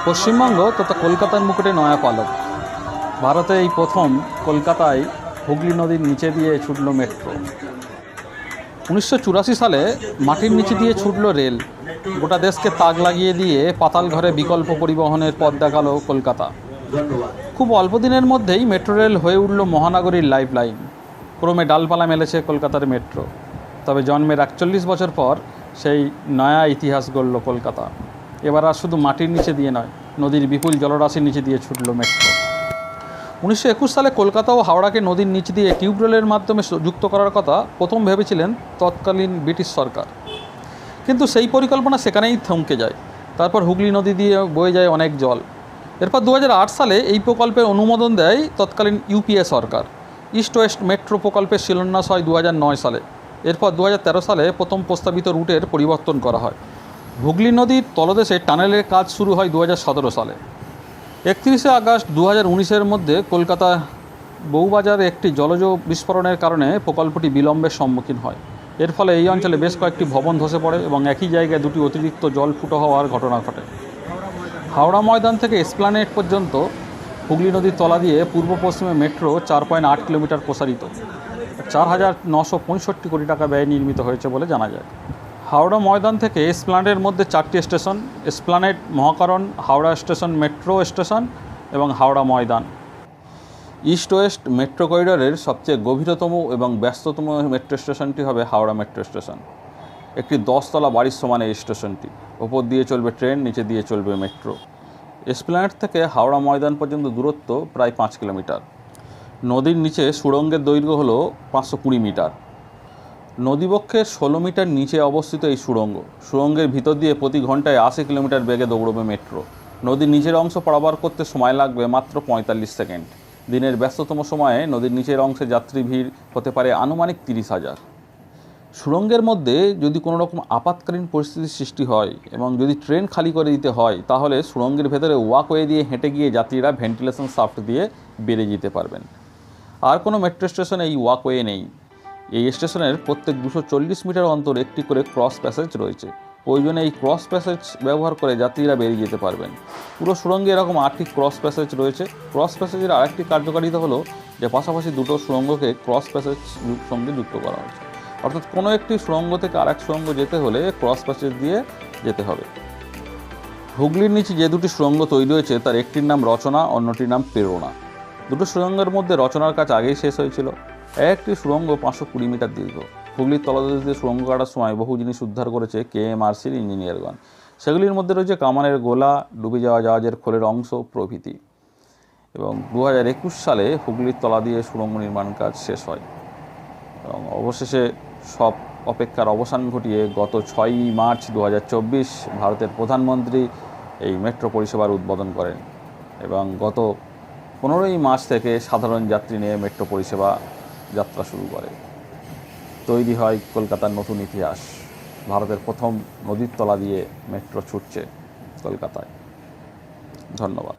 পশ্চিমবঙ্গ তথা কলকাতার মুকুটে নয়া পালক। ভারতে এই প্রথম কলকাতায় হুগলি নদীর নিচে দিয়ে ছুটল মেট্রো। 1984 সালে মাটির নিচে দিয়ে ছুটল রেল। গোটা দেশকে তাক লাগিয়ে দিয়ে পাতাল ঘরে বিকল্প পরিবহনের পথ দেখালো কলকাতা। খুব অল্প দিনের মধ্যেই মেট্রো রেল হয়ে উঠল মহানগরীর লাইফ লাইন। ক্রমে ডালপালা মেলেছে কলকাতার মেট্রো। তবে জন্মের 41 বছর পর সেই নয়া ইতিহাস গড়ল কলকাতা। এবার আর শুধু মাটির নিচে দিয়ে নয়, নদীর বিপুল জলরাশির নিচে দিয়ে ছুটল মেট্রো। 1921 সালে কলকাতা ও হাওড়াকে নদীর নিচ দিয়ে টিউবওয়েলের মাধ্যমে যুক্ত করার কথা প্রথম ভেবেছিলেন তৎকালীন ব্রিটিশ সরকার, কিন্তু সেই পরিকল্পনা সেখানেই থমকে যায়। তারপর হুগলি নদী দিয়ে বয়ে যায় অনেক জল। এরপর 2008 সালে এই প্রকল্পের অনুমোদন দেয় তৎকালীন ইউপিএ সরকার। ইস্ট ওয়েস্ট মেট্রো প্রকল্পের শিলান্যাস হয় 2009 সালে। এরপর 2013 সালে প্রথম প্রস্তাবিত রুটের পরিবর্তন করা হয়। হুগলি নদীর তলদেশে টানেলের কাজ শুরু হয় 2017 সালে। 31শে আগস্ট 2019-এর মধ্যে কলকাতা বউবাজারে একটি জলজ বিস্ফোরণের কারণে প্রকল্পটি বিলম্বের সম্মুখীন হয়। এর ফলে এই অঞ্চলে বেশ কয়েকটি ভবন ধসে পড়ে এবং একই জায়গায় দুটি অতিরিক্ত জল ফুটো হওয়ার ঘটনা ঘটে। হাওড়া ময়দান থেকে এসপ্ল্যানেড পর্যন্ত হুগলি নদীর তলা দিয়ে পূর্ব পশ্চিমে মেট্রো 4.8 কিলোমিটার প্রসারিত। 4,965 কোটি টাকা ব্যয়ে নির্মিত হয়েছে বলে জানা যায়। হাওড়া ময়দান থেকে এসপ্ল্যানেডের মধ্যে 4টি station: Esplanade, Mahakaran, Howrah station metro station এবং Howrah Maidan. East west metro করিডরের সবচেয়ে গভীরতম এবং ব্যস্ততম মেট্রো স্টেশনটি হবে হাওড়া মেট্রো স্টেশন। একটি 10 তলা বাড়ির সমান এই স্টেশনটি। ওপর দিয়ে চলবে ট্রেন, নিচে দিয়ে চলবে মেট্রো। এসপ্ল্যানেড থেকে হাওড়া ময়দান পর্যন্ত দূরত্ব প্রায় 5 কিলোমিটার। নদীর নিচে সুড়ঙ্গের দৈর্ঘ্য হলো 520 মিটার। নদীবক্ষের 16 মিটার নিচে অবস্থিত এই সুড়ঙ্গের ভিতর দিয়ে প্রতি ঘন্টায় 80 কিলোমিটার বেগে দৌড়বে মেট্রো। নদীর নিচের অংশ পারাপার করতে সময় লাগবে মাত্র 45 সেকেন্ড। দিনের ব্যস্ততম সময়ে নদীর নিচের অংশে যাত্রী ভিড় হতে পারে আনুমানিক 30,000। সুড়ঙ্গের মধ্যে যদি কোনো রকম আপাতকালীন পরিস্থিতির সৃষ্টি হয় এবং যদি ট্রেন খালি করে দিতে হয়, তাহলে সুড়ঙ্গের ভেতরে ওয়াকওয়ে দিয়ে হেঁটে গিয়ে যাত্রীরা ভেন্টিলেশন শাফট দিয়ে বেরিয়ে যেতে পারবেন। আর কোনো মেট্রো স্টেশনে এই ওয়াকওয়ে নেই। এই স্টেশনের প্রত্যেক 240 মিটার অন্তর একটি করে ক্রস প্যাসেজ রয়েছে। প্রয়োজনে এই ক্রস প্যাসেজ ব্যবহার করে যাত্রীরা বেরিয়ে যেতে পারবেন। পুরো সুড়ঙ্গে এরকম 8টি ক্রস প্যাসেজ রয়েছে। ক্রস প্যাসেজের আরেকটি কার্যকারিতা হলো যে পাশাপাশি দুটো সুড়ঙ্গকে ক্রস প্যাসেজ সঙ্গে যুক্ত করা হয়েছে। অর্থাৎ কোনো একটি সুড়ঙ্গ থেকে আরেক সুড়ঙ্গ যেতে হলে ক্রস প্যাসেজ দিয়ে যেতে হবে। হুগলির নিচে যে দুটি সুড়ঙ্গ তৈরি হয়েছে তার একটির নাম রচনা, অন্যটির নাম প্রেরণা। দুটো সুড়ঙ্গের মধ্যে রচনার কাজ আগেই শেষ হয়েছিল। একটি সুড়ঙ্গ 520 মিটার দীর্ঘ। হুগলির তলদেশ দিয়ে সুড়ঙ্গ কাটার সময় বহু জিনিস উদ্ধার করেছে কেএমআরসির ইঞ্জিনিয়ারগণ। সেগুলির মধ্যে রয়েছে কামানের গোলা, ডুবে যাওয়া জাহাজের খোলের অংশ প্রভৃতি। এবং 2021 সালে হুগলির তলা দিয়ে সুড়ঙ্গ নির্মাণ কাজ শেষ হয় এবং অবশেষে সব অপেক্ষার অবসান ঘটিয়ে গত 6ই মার্চ 2024 ভারতের প্রধানমন্ত্রী এই মেট্রো পরিষেবার উদ্বোধন করেন এবং গত 15ই মার্চ থেকে সাধারণ যাত্রী নিয়ে মেট্রো পরিষেবা যাত্রা শুরু করে। তৈরি হয় কলকাতার নতুন ইতিহাস। ভারতের প্রথম নদীর তলা দিয়ে মেট্রো ছুটছে কলকাতায়। ধন্যবাদ।